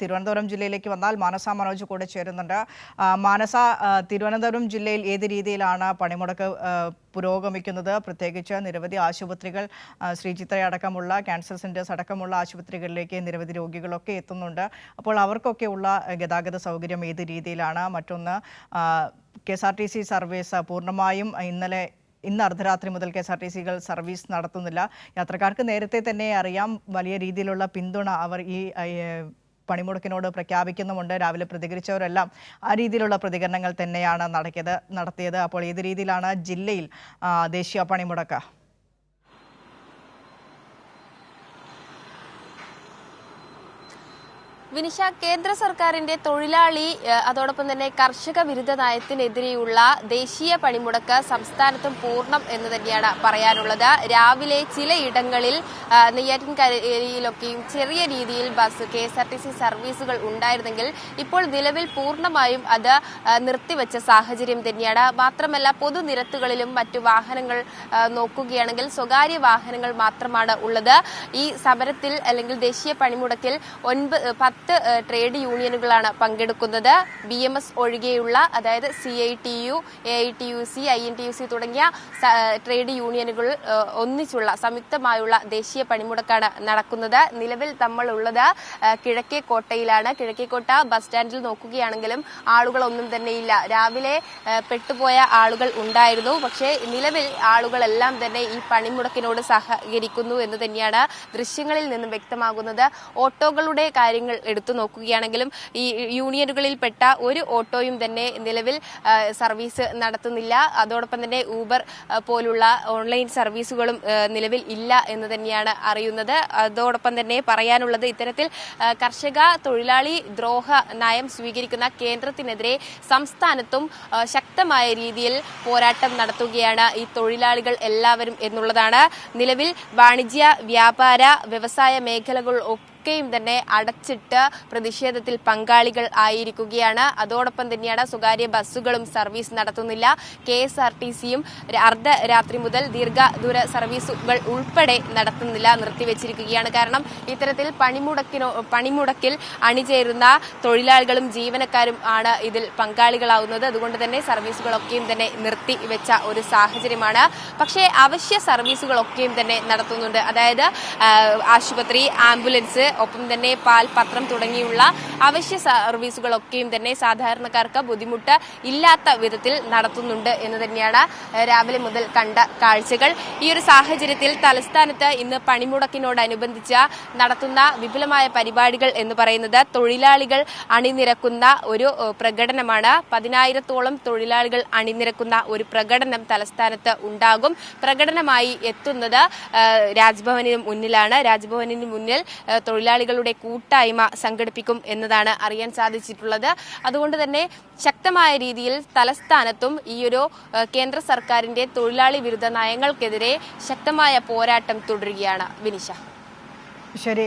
തിരുവനന്തപുരം ജില്ലയിലേക്ക് വന്നാൽ മാനസ മനോജ് കൂടെ ചേരുന്നുണ്ട്. മാനസ, തിരുവനന്തപുരം ജില്ലയിൽ ഏത് രീതിയിലാണ് പണിമുടക്ക് പുരോഗമിക്കുന്നത്? പ്രത്യേകിച്ച് നിരവധി ആശുപത്രികൾ, ശ്രീചിത്രയടക്കമുള്ള ക്യാൻസർ സെന്റേഴ്സ് അടക്കമുള്ള ആശുപത്രികളിലേക്ക് നിരവധി രോഗികളൊക്കെ എത്തുന്നുണ്ട്. അപ്പോൾ അവർക്കൊക്കെയുള്ള ഗതാഗത സൗകര്യം ഏത് രീതിയിലാണ്? മറ്റൊന്ന്, KSRTC സർവീസ് പൂർണ്ണമായും ഇന്ന് അർദ്ധരാത്രി മുതൽ KSRTCകൾ സർവീസ് നടത്തുന്നില്ല. യാത്രക്കാർക്ക് നേരത്തെ തന്നെ അറിയാം, വലിയ രീതിയിലുള്ള പിന്തുണ അവർ ഈ പണിമുടക്കിനോട് പ്രഖ്യാപിക്കുന്നുമുണ്ട്. രാവിലെ പ്രതികരിച്ചവരെല്ലാം ആ രീതിയിലുള്ള പ്രതികരണങ്ങൾ തന്നെയാണ് നടത്തിയത്. അപ്പോൾ ഏത് രീതിയിലാണ് ജില്ലയിൽ ദേശീയ പണിമുടക്ക്? വിനിഷ, കേന്ദ്ര സർക്കാരിന്റെ തൊഴിലാളി അതോടൊപ്പം തന്നെ കർഷക വിരുദ്ധ നയത്തിനെതിരെയുള്ള ദേശീയ പണിമുടക്ക് സംസ്ഥാനത്തും പൂർണ്ണം എന്ന് തന്നെയാണ് പറയാനുള്ളത്. രാവിലെ ചിലയിടങ്ങളിൽ നെയ്യാറ്റിൻകരയിലൊക്കെയും ചെറിയ രീതിയിൽ KSRTC സർവീസുകൾ ഉണ്ടായിരുന്നെങ്കിൽ ഇപ്പോൾ നിലവിൽ പൂർണ്ണമായും അത് നിർത്തിവെച്ച സാഹചര്യം തന്നെയാണ്. മാത്രമല്ല, പൊതുനിരത്തുകളിലും മറ്റു വാഹനങ്ങൾ നോക്കുകയാണെങ്കിൽ സ്വകാര്യ വാഹനങ്ങൾ മാത്രമാണ് ഉള്ളത്. ഈ സമരത്തിൽ അല്ലെങ്കിൽ ദേശീയ പണിമുടക്കിൽ 10 ട്രേഡ് യൂണിയനുകളാണ് പങ്കെടുക്കുന്നത്. BMS ഒഴികെയുള്ള, അതായത് CITU, AITUC, INTUC തുടങ്ങിയ ട്രേഡ് യൂണിയനുകൾ ഒന്നിച്ചുള്ള സംയുക്തമായുള്ള ദേശീയ പണിമുടക്കാണ് നടക്കുന്നത്. നിലവിൽ നമ്മളുള്ളത് കിഴക്കേക്കോട്ടയിലാണ്. കിഴക്കേക്കോട്ട ബസ് സ്റ്റാൻഡിൽ നോക്കുകയാണെങ്കിലും ആളുകളൊന്നും തന്നെയില്ല. രാവിലെ പെട്ടുപോയ ആളുകൾ ഉണ്ടായിരുന്നു. പക്ഷേ നിലവിൽ ആളുകളെല്ലാം തന്നെ ഈ പണിമുടക്കിനോട് സഹകരിക്കുന്നു എന്ന് തന്നെയാണ് ദൃശ്യങ്ങളിൽ നിന്നും വ്യക്തമാകുന്നത്. ഓട്ടോകളുടെ കാര്യങ്ങൾ എടുത്തു നോക്കുകയാണെങ്കിലും ഈ യൂണിയനുകളിൽപ്പെട്ട ഒരു ഓട്ടോയും തന്നെ നിലവിൽ സർവീസ് നടത്തുന്നില്ല. അതോടൊപ്പം തന്നെ ഊബർ പോലുള്ള ഓൺലൈൻ സർവീസുകളും നിലവിൽ ഇല്ല എന്ന് തന്നെയാണ് അറിയുന്നത്. അതോടൊപ്പം തന്നെ പറയാനുള്ളത്, ഇത്തരത്തിൽ കർഷക തൊഴിലാളി ദ്രോഹ നയം സ്വീകരിക്കുന്ന കേന്ദ്രത്തിനെതിരെ സംസ്ഥാനത്തും ശക്തമായ രീതിയിൽ പോരാട്ടം നടത്തുകയാണ് ഈ തൊഴിലാളികൾ എല്ലാവരും എന്നുള്ളതാണ്. നിലവിൽ വാണിജ്യ, വ്യാപാര, വ്യവസായ മേഖലകൾ യും തന്നെ അടച്ചിട്ട് പ്രതിഷേധത്തിൽ പങ്കാളികൾ ആയിരിക്കുകയാണ്. അതോടൊപ്പം തന്നെയാണ് സ്വകാര്യ ബസ്സുകളും സർവീസ് നടത്തുന്നില്ല. KSRTCയും അർദ്ധരാത്രി മുതൽ ദീർഘദൂര സർവീസുകൾ ഉൾപ്പെടെ നടത്തുന്നില്ല, നിർത്തിവെച്ചിരിക്കുകയാണ്. കാരണം ഇത്തരത്തിൽ പണിമുടക്കിൽ അണിചേരുന്ന തൊഴിലാളികളും ജീവനക്കാരും ആണ് ഇതിൽ പങ്കാളികളാവുന്നത്. അതുകൊണ്ട് തന്നെ സർവീസുകളൊക്കെയും തന്നെ നിർത്തിവെച്ച ഒരു സാഹചര്യമാണ്. പക്ഷേ അവശ്യ സർവീസുകളൊക്കെയും തന്നെ നടത്തുന്നുണ്ട്. അതായത് ആശുപത്രി, ആംബുലൻസ്, ഒപ്പം തന്നെ പാൽ, പത്രം തുടങ്ങിയുള്ള അവശ്യ സർവീസുകളൊക്കെയും തന്നെ സാധാരണക്കാർക്ക് ബുദ്ധിമുട്ട് ഇല്ലാത്ത വിധത്തിൽ നടത്തുന്നുണ്ട് എന്ന് തന്നെയാണ് രാവിലെ മുതൽ കണ്ട കാഴ്ചകൾ. ഈ ഒരു സാഹചര്യത്തിൽ തലസ്ഥാനത്ത് ഇന്ന് പണിമുടക്കിനോടനുബന്ധിച്ച് നടത്തുന്ന വിപുലമായ പരിപാടികൾ എന്ന് പറയുന്നത് തൊഴിലാളികൾ അണിനിരക്കുന്ന ഒരു പ്രകടനമാണ്. 10,000-ഓളം തൊഴിലാളികൾ അണിനിരക്കുന്ന ഒരു പ്രകടനം തലസ്ഥാനത്ത് ഉണ്ടാകും. പ്രകടനമായി എത്തുന്നത് രാജ്ഭവനിന് മുന്നിലാണ്. രാജ്ഭവനിന് മുന്നിൽ തൊഴിലാളികളുടെ കൂട്ടായ്മ സംഘടിപ്പിക്കും എന്നതാണ് അറിയാൻ സാധിച്ചിട്ടുള്ളത്. അതുകൊണ്ട് തന്നെ ശക്തമായ രീതിയിൽ തലസ്ഥാനത്തും ഈ ഒരു കേന്ദ്ര സർക്കാരിന്റെ തൊഴിലാളി വിരുദ്ധ നയങ്ങൾക്കെതിരെ ശക്തമായ പോരാട്ടം തുടരുകയാണ്. വിനിഷ. ശരി.